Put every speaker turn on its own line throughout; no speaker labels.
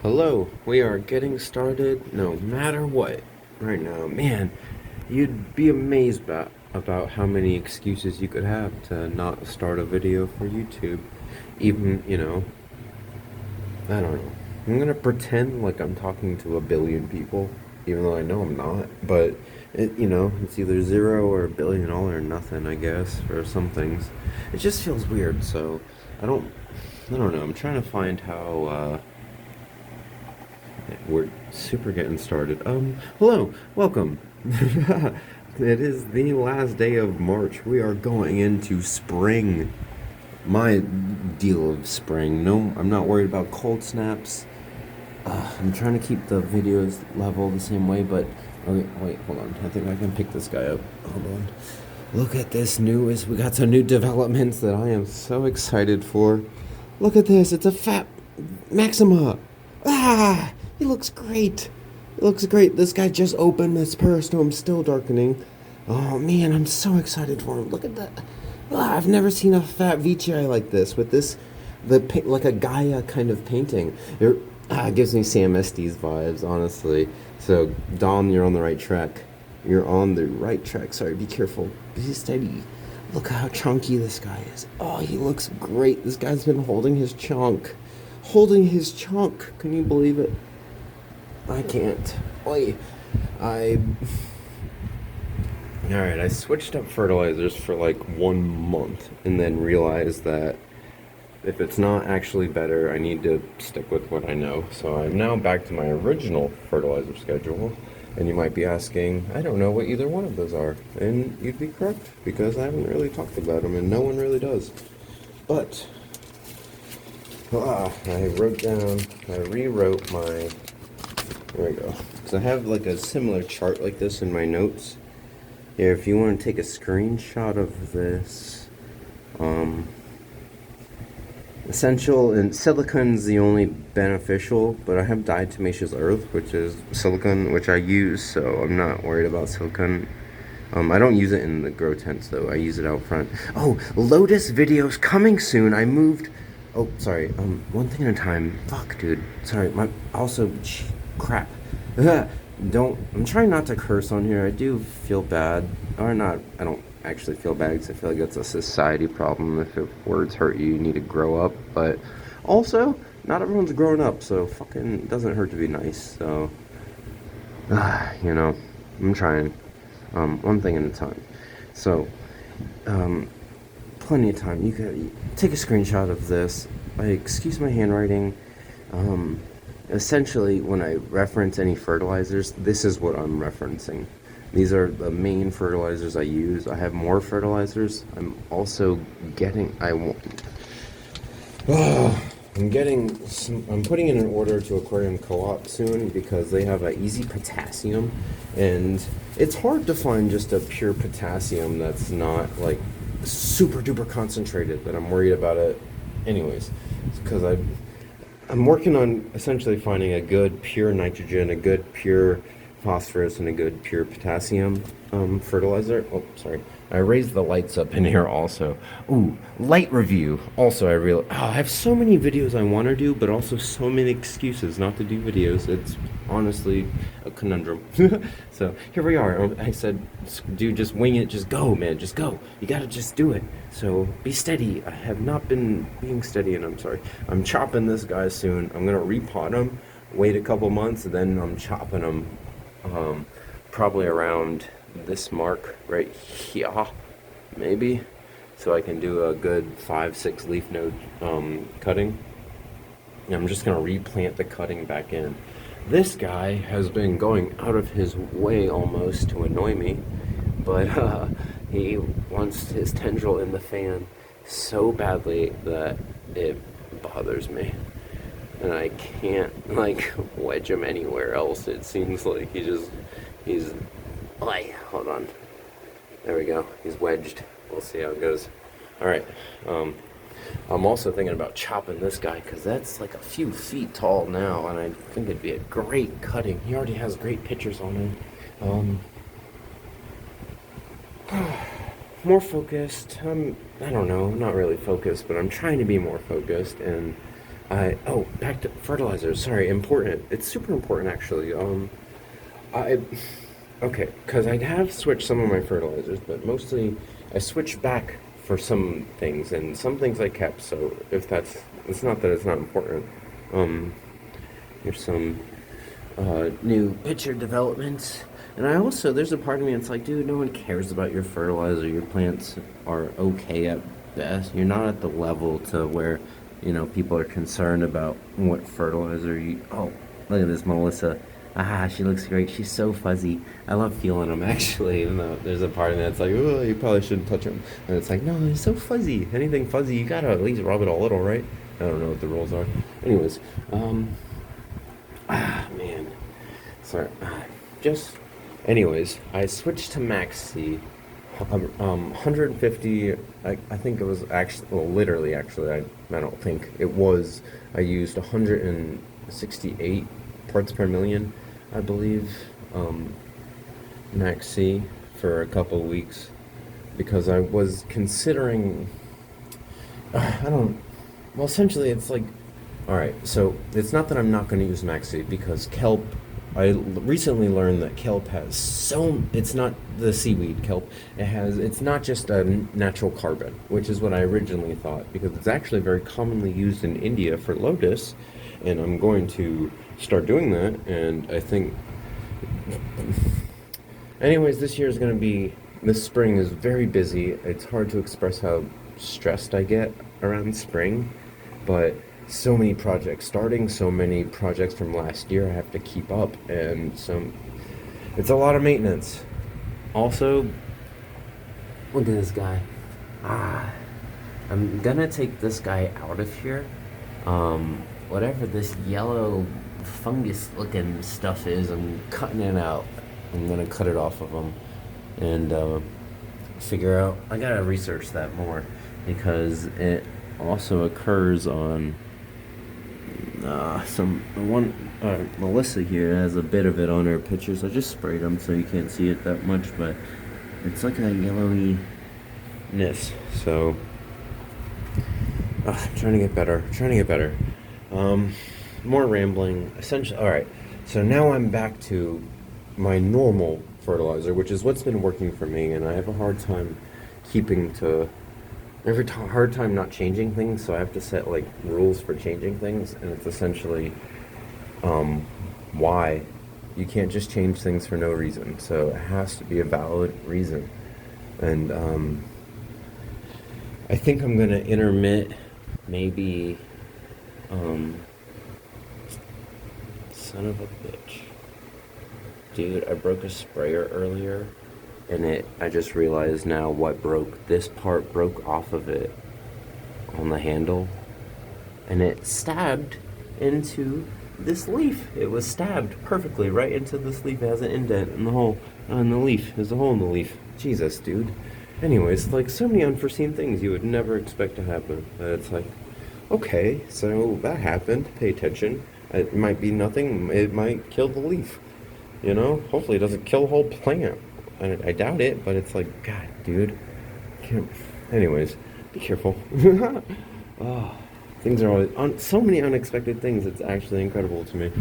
Hello, we are getting started no matter what right now. Man, you'd be amazed about how many excuses you could have to not start a video for YouTube. Even, I don't know. I'm gonna pretend like I'm talking to a billion people, even though I know I'm not. But, it's either zero or a billion, all or nothing, I guess, for some things. It just feels weird, so I don't, I don't know. I'm trying to find how, we're super getting started. Hello, welcome. It is the last day of March. We are going into spring. My deal of spring. No, I'm not worried about cold snaps. I'm trying to keep the videos level the same way, but okay, wait, hold on. I think I can pick this guy up. Hold on. Look at this newest. We got some new developments that I am so excited for. Look at this. It's a fat Maxima. Ah, he looks great. He looks great. This guy just opened this purse. No, I'm still darkening. Oh man, I'm so excited for him. Look at that. Ah, I've never seen a fat VTI like this with this, like a Gaia kind of painting. It gives me Sam Estes vibes, honestly. So Dom, you're on the right track. You're on the right track. Sorry, be careful. Be steady. Look how chunky this guy is. Oh, he looks great. This guy's been holding his chunk. Holding his chunk. Can you believe it? I can't. Oi. Alright, I switched up fertilizers for like 1 month and then realized that if it's not actually better, I need to stick with what I know. So I'm now back to my original fertilizer schedule. And you might be asking, I don't know what either one of those are. And you'd be correct, because I haven't really talked about them, and no one really does. But, I rewrote my, there we go. So I have like a similar chart like this in my notes. Here, if you want to take a screenshot of this, essential and silicon's the only beneficial, but I have diatomaceous earth, which is silicon, which I use, so I'm not worried about silicon. I don't use it in the grow tents though. I use it out front. Oh, Lotus videos coming soon. I moved. Oh, sorry. One thing at a time. Fuck, dude. Sorry. Crap. Don't. I'm trying not to curse on here. I do feel bad, or not. I don't actually feel bad because I feel like it's a society problem. If words hurt you, you need to grow up. But also, not everyone's growing up, so fucking it doesn't hurt to be nice. So, I'm trying. One thing at a time. So, plenty of time. You can take a screenshot of this. Excuse my handwriting. Essentially, when I reference any fertilizers, this is what I'm referencing. These are the main fertilizers I use. I have more fertilizers. I'm also getting. I'm putting in an order to Aquarium Co-op soon because they have a easy potassium, and it's hard to find just a pure potassium that's not like super duper concentrated. That I'm worried about it, anyways, because I'm working on essentially finding a good pure nitrogen, a good pure phosphorus, and a good pure potassium fertilizer. Oh, sorry. I raised the lights up in here also. Ooh, light review. Also, I have so many videos I want to do, but also so many excuses not to do videos. It's honestly a conundrum. So here we are. I said, dude, just wing it. Just go, man. Just go. You gotta just do it. So be steady. I have not been being steady, and I'm sorry. I'm chopping this guy soon. I'm gonna repot him, wait a couple months, and then I'm chopping him probably around this mark right here, maybe, so I can do a good 5-6 leaf node cutting. And I'm just gonna replant the cutting back in. This guy has been going out of his way almost to annoy me, but he wants his tendril in the fan so badly that it bothers me, and I can't like wedge him anywhere else. It seems like he's hold on. There we go. He's wedged. We'll see how it goes. Alright. I'm also thinking about chopping this guy because that's like a few feet tall now, and I think it'd be a great cutting. He already has great pictures on him. More focused. I don't know. I'm not really focused, but I'm trying to be more focused, and Back to fertilizer. Sorry, important. It's super important actually. I okay, because I have switched some of my fertilizers, but mostly I switched back for some things, and some things I kept. So if that's, it's not that it's not important. Um, Here's some new pitcher developments. And I also, there's a part of me that's like, dude, no one cares about your fertilizer. Your plants are okay at best. You're not at the level to where, people are concerned about what fertilizer you. Oh, look at this, Melissa. Ah, she looks great. She's so fuzzy. I love feeling them, actually, even though there's a part of me that's like, oh, you probably shouldn't touch them. And it's like, no, he's so fuzzy. Anything fuzzy, you gotta at least rub it a little, right? I don't know what the rules are. Anyways, man. Sorry. Just, anyways, I switched to Maxi. 150. I think it was actually, well, literally, actually, I don't think it was. I used 168 parts per million, I believe, Maxi for a couple of weeks because I was considering. I don't. Well, essentially, it's like, all right. So it's not that I'm not going to use Maxi because kelp. I recently learned that kelp has so. It's not the seaweed kelp. It has. It's not just a natural carbon, which is what I originally thought, because it's actually very commonly used in India for lotus, and I'm going to start doing that. And I think, anyways, this year is going to be. This spring is very busy. It's hard to express how stressed I get around spring, but so many projects starting, so many projects from last year I have to keep up, and it's a lot of maintenance. Also, look at this guy. Ah, I'm gonna take this guy out of here. Whatever this yellow fungus looking stuff is, I'm cutting it out. I'm gonna cut it off of him and figure out. I gotta research that more because it also occurs on Melissa here has a bit of it on her pictures. I just sprayed them so you can't see it that much, but it's like a yellowy ness. So I'm trying to get better. More rambling. Essentially, all right. So now I'm back to my normal fertilizer, which is what's been working for me, and I have a hard time keeping to hard time not changing things, so I have to set like rules for changing things, and it's essentially why you can't just change things for no reason. So it has to be a valid reason, and I think I'm gonna intermit, maybe. Son of a bitch, dude! I broke a sprayer earlier. And I just realized now what broke. This part broke off of it on the handle, and it stabbed into this leaf. It was stabbed perfectly right into this leaf. It has an indent in the hole in the leaf. There's a hole in the leaf. Jesus, dude. Anyways, like so many unforeseen things you would never expect to happen. It's like, okay, so that happened. Pay attention. It might be nothing. It might kill the leaf. Hopefully it doesn't kill the whole plant. I doubt it, but it's like, God, dude. Can't. Anyways, be careful. Oh, things are always so many unexpected things. It's actually incredible to me.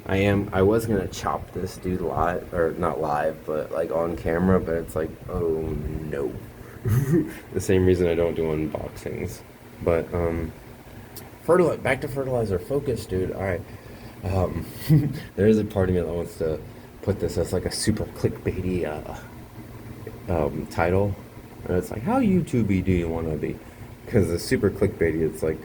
I was gonna chop this dude live, or not live, but like on camera. But it's like, oh no. The same reason I don't do unboxings. But back to fertilizer. Focus, dude. All right. There is a part of me that wants to put this as like a super clickbaity title, and it's like, how YouTubey do you want to be? Because the super clickbaity, it's like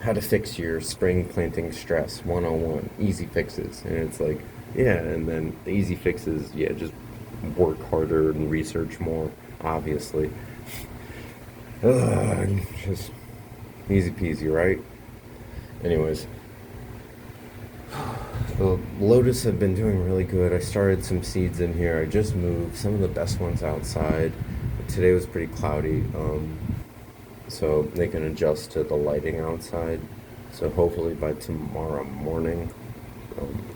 how to fix your spring planting stress 101, easy fixes, and it's like, yeah, and then the easy fixes, yeah, just work harder and research more, obviously. Just easy peasy, right? Anyways, the lotus have been doing really good. I started some seeds in here. I just moved some of the best ones outside. Today was pretty cloudy, so they can adjust to the lighting outside. So hopefully by tomorrow morning,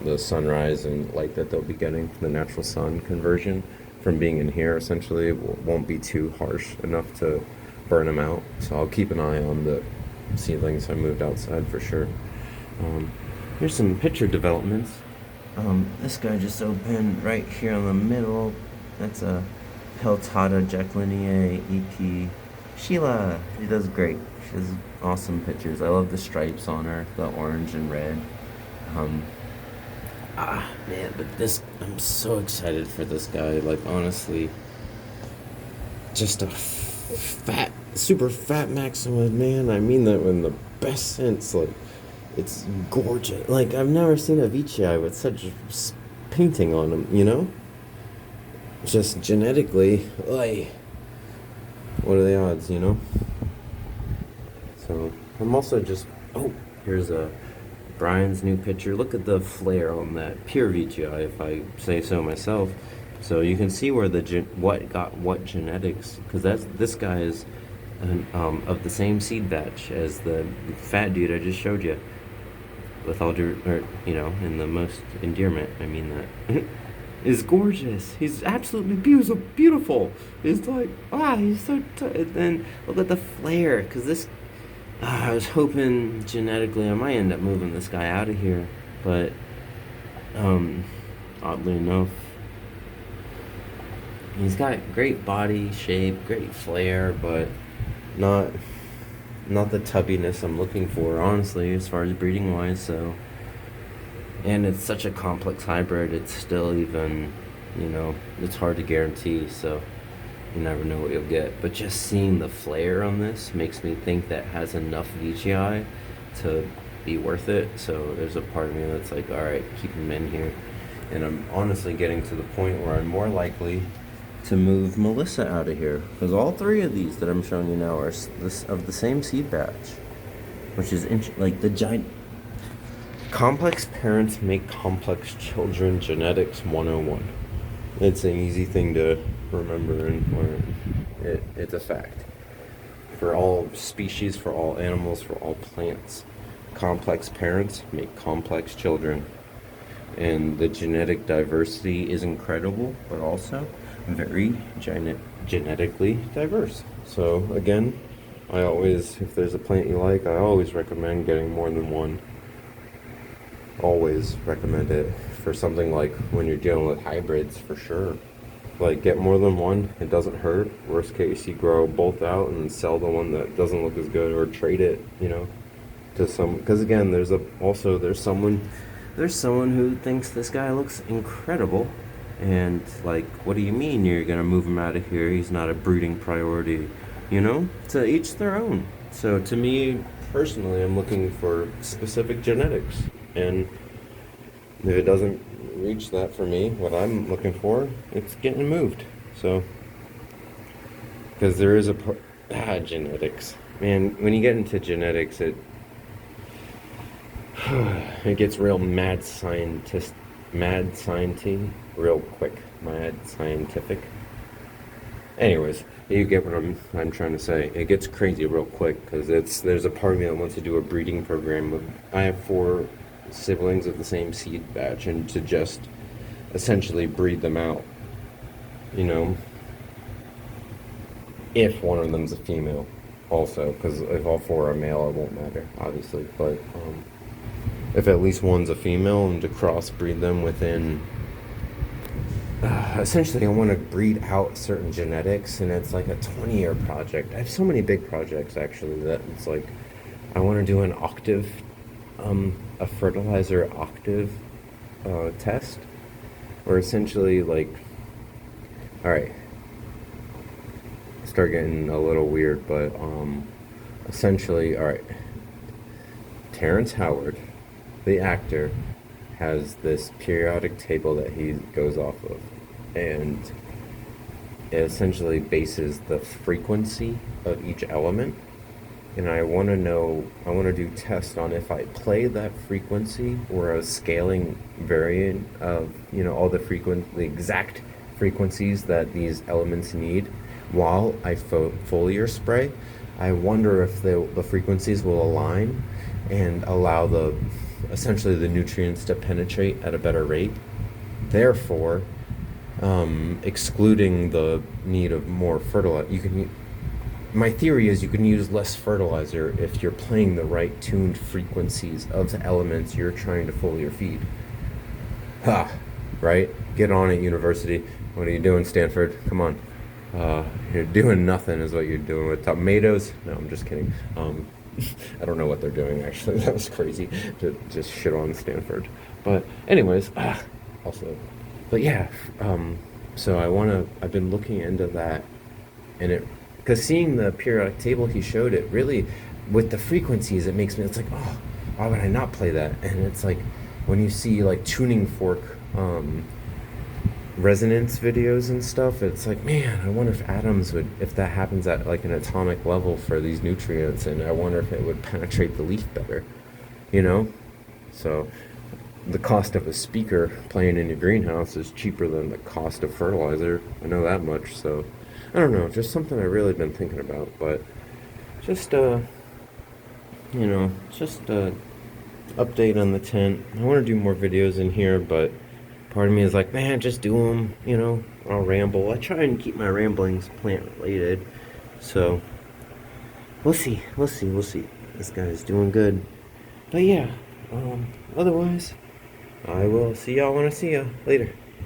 the sunrise and light that they'll be getting, the natural sun conversion from being in here, essentially won't be too harsh enough to burn them out. So I'll keep an eye on seedlings. I moved outside for sure. Here's some picture developments. This guy just opened right here in the middle. That's a Peltata Jacquelinia EP. Sheila, she does great. She has awesome pictures. I love the stripes on her, the orange and red. Um, Man, but this, I'm so excited for this guy. Like, honestly, just a fat, super fat Maxima, man. I mean that in the best sense. Like, it's gorgeous. Like, I've never seen a Veitchii with such painting on him, you know? Just genetically, like, what are the odds, you know? So, I'm also just, oh, here's a Brian's new picture. Look at the flare on that pure Veitchii, if I say so myself. So you can see where the what got what genetics, because this guy is of the same seed batch as the fat dude I just showed you. With all due, or in the most endearment, I mean that. Is gorgeous. He's absolutely beautiful. He's like, he's so. And then look at the flare, because this. I was hoping genetically I might end up moving this guy out of here, but oddly enough, he's got great body shape, great flair, but not the tubbiness I'm looking for, honestly, as far as breeding wise. So, and it's such a complex hybrid. It's still even, it's hard to guarantee. So. You never know what you'll get. But just seeing the flare on this makes me think that has enough Veitchii to be worth it. So there's a part of me that's like, alright, keep him in here. And I'm honestly getting to the point where I'm more likely to move Melissa out of here. Because all three of these that I'm showing you now are of the same seed batch. Which is like the giant... Complex parents make complex children, genetics 101. It's an easy thing to remember and learn. It's a fact. For all species, for all animals, for all plants. Complex parents make complex children. And the genetic diversity is incredible, but also very genetically diverse. So again, if there's a plant you like, I always recommend getting more than one. Always recommend it for something like when you're dealing with hybrids, for sure. Like, get more than one. It doesn't hurt. Worst case, you grow both out and sell the one that doesn't look as good, or trade it, to some. Because again, there's someone who thinks this guy looks incredible, and like, what do you mean you're gonna move him out of here? He's not a breeding priority, To each their own. So to me personally, I'm looking for specific genetics. And if it doesn't reach that for me, what I'm looking for, it's getting moved. So, because there is genetics. Man, when you get into genetics, it gets real mad scientific real quick. Mad scientific. Anyways, you get what I'm trying to say. It gets crazy real quick because there's a part of me that wants to do a breeding program. I have 4 siblings of the same seed batch, and to just essentially breed them out, if one of them's a female also, because if all 4 are male, it won't matter, obviously, but if at least one's a female, and to crossbreed them within essentially I want to breed out certain genetics, and it's like a 20-year project. I have so many big projects actually that it's like I want to do an octave a fertilizer octave test, where essentially, like, alright, start getting a little weird, but essentially, alright, Terrence Howard, the actor, has this periodic table that he goes off of, and it essentially bases the frequency of each element. And I want to do tests on if I play that frequency or a scaling variant of, all the exact frequencies that these elements need while I foliar spray. I wonder if the frequencies will align and allow essentially the nutrients to penetrate at a better rate. Therefore, excluding the need of more fertilizer. my theory is you can use less fertilizer if you're playing the right tuned frequencies of the elements you're trying to foliar feed. Ha! Right? Get on it, university. What are you doing, Stanford? Come on. You're doing nothing, is what you're doing with tomatoes. No, I'm just kidding. I don't know what they're doing, actually. That was crazy to just shit on Stanford. But, anyways, also. But yeah, so I've been looking into that, and because seeing the periodic table he showed, it really, with the frequencies, it's like, oh, why would I not play that? And it's like, when you see like tuning fork, resonance videos and stuff, it's like, man, I wonder if that happens at like an atomic level for these nutrients, and I wonder if it would penetrate the leaf better, you know? So the cost of a speaker playing in your greenhouse is cheaper than the cost of fertilizer. I know that much. So I don't know, just something I really been thinking about. But just just update on the tent. I want to do more videos in here, but part of me is like, man, just do them, I'll ramble. I try and keep my ramblings plant related. So we'll see. This guy's doing good. But yeah, otherwise, I will see y'all when I see ya later.